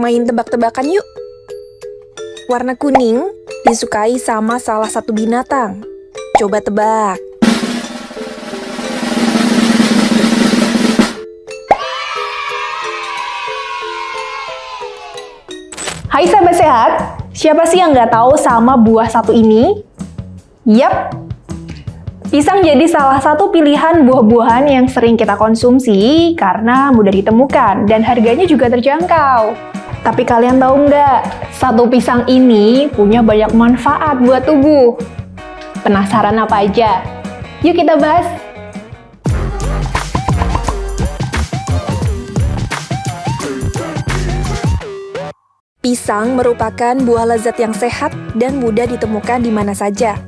Main tebak-tebakan yuk. Warna kuning disukai sama salah satu binatang. Coba tebak. Hai sahabat sehat, siapa sih yang nggak tahu sama buah satu ini? Yap, pisang jadi salah satu pilihan buah-buahan yang sering kita konsumsi karena mudah ditemukan dan harganya juga terjangkau. Tapi kalian tahu nggak, satu pisang ini punya banyak manfaat buat tubuh. Penasaran apa aja? Yuk kita bahas! Pisang merupakan buah lezat yang sehat dan mudah ditemukan di mana saja.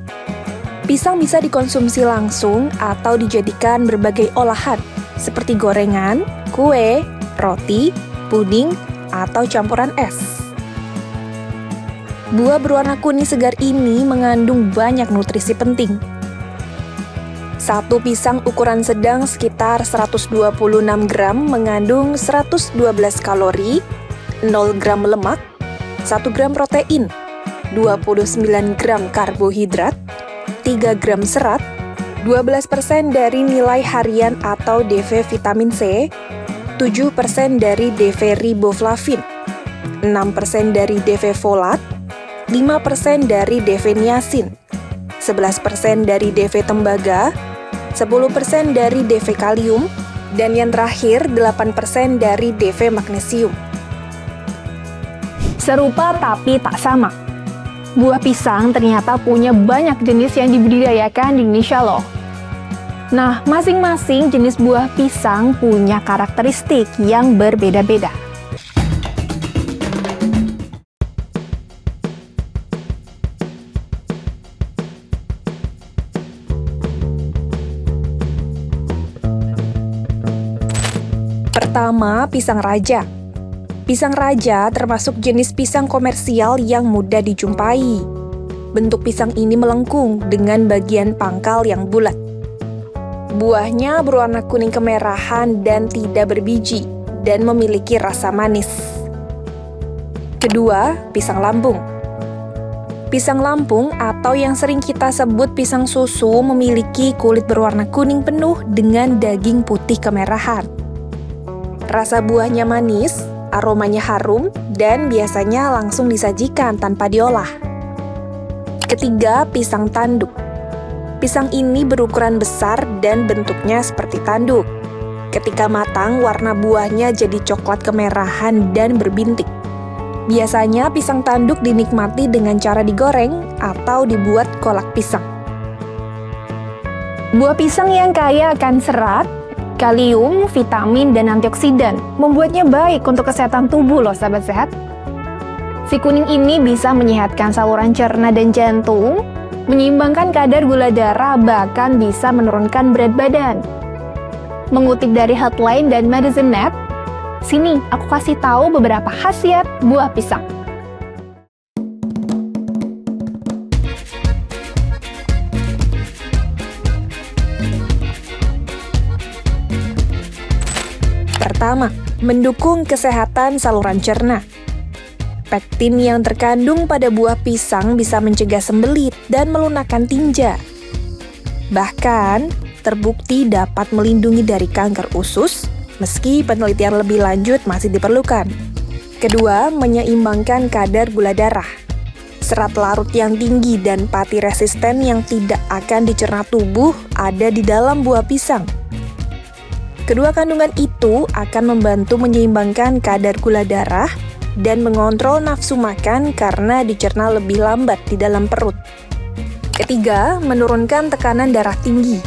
Pisang bisa dikonsumsi langsung atau dijadikan berbagai olahan, seperti gorengan, kue, roti, puding, atau campuran es. Buah berwarna kuning segar ini mengandung banyak nutrisi penting. Satu pisang ukuran sedang sekitar 126 gram mengandung 112 kalori, 0 gram lemak, 1 gram protein, 29 gram karbohidrat, 3 gram serat, 12% dari nilai harian atau DV vitamin C, 7% dari DV riboflavin, 6% dari DV folat, 5% dari DV niacin, 11% dari DV tembaga, 10% dari DV kalium, dan yang terakhir 8% dari DV magnesium. Serupa tapi tak sama. Buah pisang ternyata punya banyak jenis yang dibudidayakan di Indonesia loh. Nah, masing-masing jenis buah pisang punya karakteristik yang berbeda-beda. Pertama, pisang raja. Pisang raja termasuk jenis pisang komersial yang mudah dijumpai. Bentuk pisang ini melengkung dengan bagian pangkal yang bulat. Buahnya berwarna kuning kemerahan dan tidak berbiji, dan memiliki rasa manis. Kedua, pisang lampung. Pisang lampung atau yang sering kita sebut pisang susu memiliki kulit berwarna kuning penuh dengan daging putih kemerahan. Rasa buahnya manis, aromanya harum, dan biasanya langsung disajikan tanpa diolah. Ketiga, pisang tanduk. Pisang ini berukuran besar dan bentuknya seperti tanduk. Ketika matang, warna buahnya jadi coklat kemerahan dan berbintik. Biasanya pisang tanduk dinikmati dengan cara digoreng atau dibuat kolak pisang. Buah pisang yang kaya akan serat, kalium, vitamin, dan antioksidan membuatnya baik untuk kesehatan tubuh loh sahabat sehat. Si kuning ini bisa menyehatkan saluran cerna dan jantung, menyeimbangkan kadar gula darah, bahkan bisa menurunkan berat badan. Mengutip dari Healthline dan Medicine.net, sini aku kasih tahu beberapa khasiat buah pisang. Pertama, mendukung kesehatan saluran cerna. Pektin yang terkandung pada buah pisang bisa mencegah sembelit dan melunakkan tinja. Bahkan, terbukti dapat melindungi dari kanker usus, meski penelitian lebih lanjut masih diperlukan. Kedua, menyeimbangkan kadar gula darah. Serat larut yang tinggi dan pati resisten yang tidak akan dicerna tubuh ada di dalam buah pisang. Kedua kandungan itu akan membantu menyeimbangkan kadar gula darah dan mengontrol nafsu makan karena dicerna lebih lambat di dalam perut. Ketiga, menurunkan tekanan darah tinggi.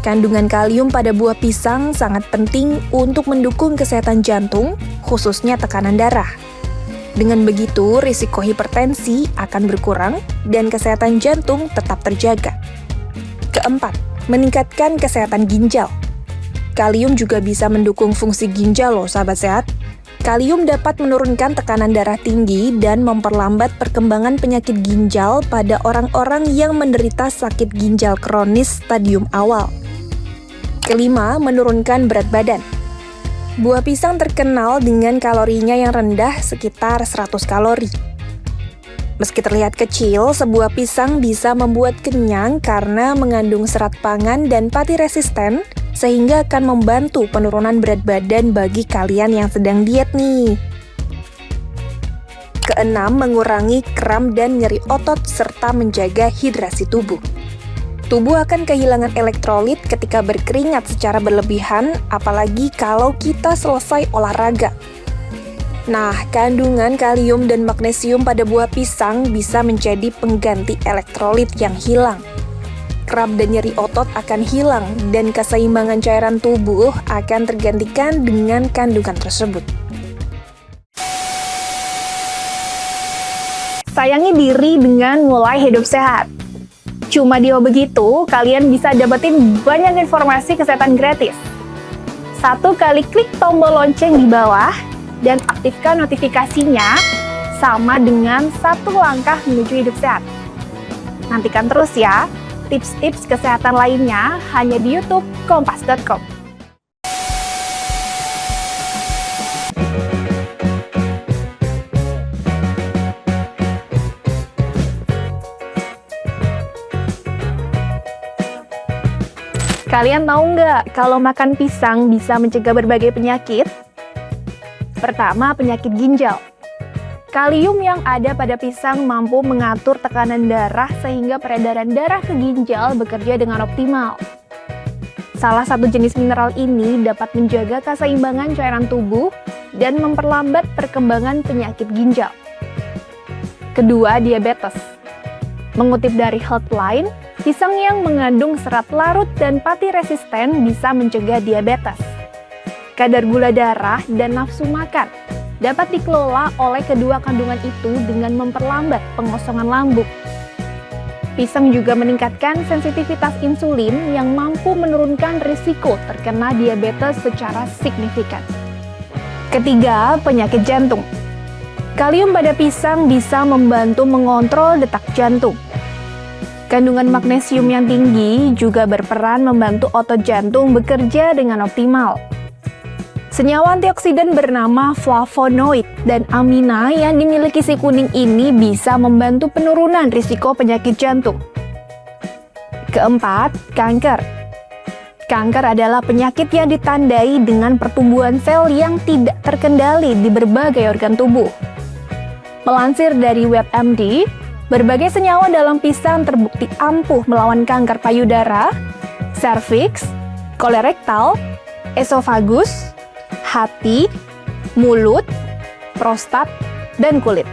Kandungan kalium pada buah pisang sangat penting untuk mendukung kesehatan jantung, khususnya tekanan darah. Dengan begitu, risiko hipertensi akan berkurang dan kesehatan jantung tetap terjaga. Keempat, meningkatkan kesehatan ginjal. Kalium juga bisa mendukung fungsi ginjal loh sahabat sehat. Kalium dapat menurunkan tekanan darah tinggi dan memperlambat perkembangan penyakit ginjal pada orang-orang yang menderita sakit ginjal kronis stadium awal. Kelima, menurunkan berat badan. Buah pisang terkenal dengan kalorinya yang rendah sekitar 100 kalori. Meski terlihat kecil, sebuah pisang bisa membuat kenyang karena mengandung serat pangan dan pati resisten, sehingga akan membantu penurunan berat badan bagi kalian yang sedang diet nih. Keenam, mengurangi kram dan nyeri otot serta menjaga hidrasi tubuh. Tubuh akan kehilangan elektrolit ketika berkeringat secara berlebihan, apalagi kalau kita selesai olahraga. Nah, kandungan kalium dan magnesium pada buah pisang bisa menjadi pengganti elektrolit yang hilang. Kram dan nyeri otot akan hilang, dan keseimbangan cairan tubuh akan tergantikan dengan kandungan tersebut. Sayangi diri dengan mulai hidup sehat. Cuma di Begitu, kalian bisa dapetin banyak informasi kesehatan gratis. 1 kali klik tombol lonceng di bawah dan aktifkan notifikasinya sama dengan 1 langkah menuju hidup sehat. Nantikan terus ya tips-tips kesehatan lainnya hanya di YouTube kompas.com. Kalian tahu nggak kalau makan pisang bisa mencegah berbagai penyakit? Pertama, penyakit ginjal. Kalium yang ada pada pisang mampu mengatur tekanan darah sehingga peredaran darah ke ginjal bekerja dengan optimal. Salah satu jenis mineral ini dapat menjaga keseimbangan cairan tubuh dan memperlambat perkembangan penyakit ginjal. Kedua, diabetes. Mengutip dari Healthline, pisang yang mengandung serat larut dan pati resisten bisa mencegah diabetes. Kadar gula darah dan nafsu makan dapat dikelola oleh kedua kandungan itu dengan memperlambat pengosongan lambung. Pisang juga meningkatkan sensitivitas insulin yang mampu menurunkan risiko terkena diabetes secara signifikan. Ketiga, penyakit jantung. Kalium pada pisang bisa membantu mengontrol detak jantung. Kandungan magnesium yang tinggi juga berperan membantu otot jantung bekerja dengan optimal. Senyawa antioksidan bernama flavonoid dan amina yang dimiliki si kuning ini bisa membantu penurunan risiko penyakit jantung. Keempat, kanker. Kanker adalah penyakit yang ditandai dengan pertumbuhan sel yang tidak terkendali di berbagai organ tubuh. Melansir dari WebMD, berbagai senyawa dalam pisang terbukti ampuh melawan kanker payudara, serviks, kolorektal, esofagus, hati, mulut, prostat, dan kulit.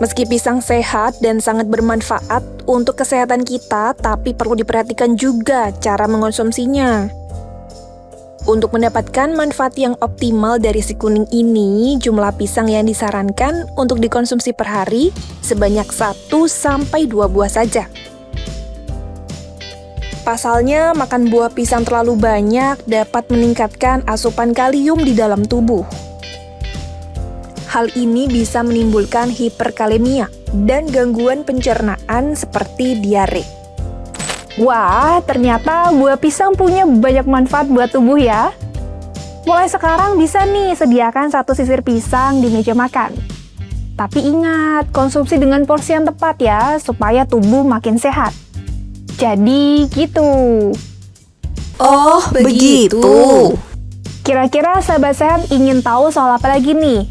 Meski pisang sehat dan sangat bermanfaat untuk kesehatan kita, tapi perlu diperhatikan juga cara mengonsumsinya. Untuk mendapatkan manfaat yang optimal dari si kuning ini, jumlah pisang yang disarankan untuk dikonsumsi per hari sebanyak 1-2 buah saja. Pasalnya, makan buah pisang terlalu banyak dapat meningkatkan asupan kalium di dalam tubuh. Hal ini bisa menimbulkan hiperkalemia dan gangguan pencernaan seperti diare. Wah, ternyata buah pisang punya banyak manfaat buat tubuh ya. Mulai sekarang bisa nih sediakan 1 sisir pisang di meja makan. Tapi ingat, konsumsi dengan porsi yang tepat ya, supaya tubuh makin sehat. Jadi gitu. Oh, begitu. Kira-kira sahabat sehat ingin tahu soal apa lagi nih?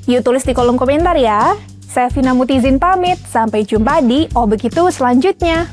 Yuk tulis di kolom komentar ya. Saya Vina Mutizin pamit, sampai jumpa di Oh Begitu selanjutnya.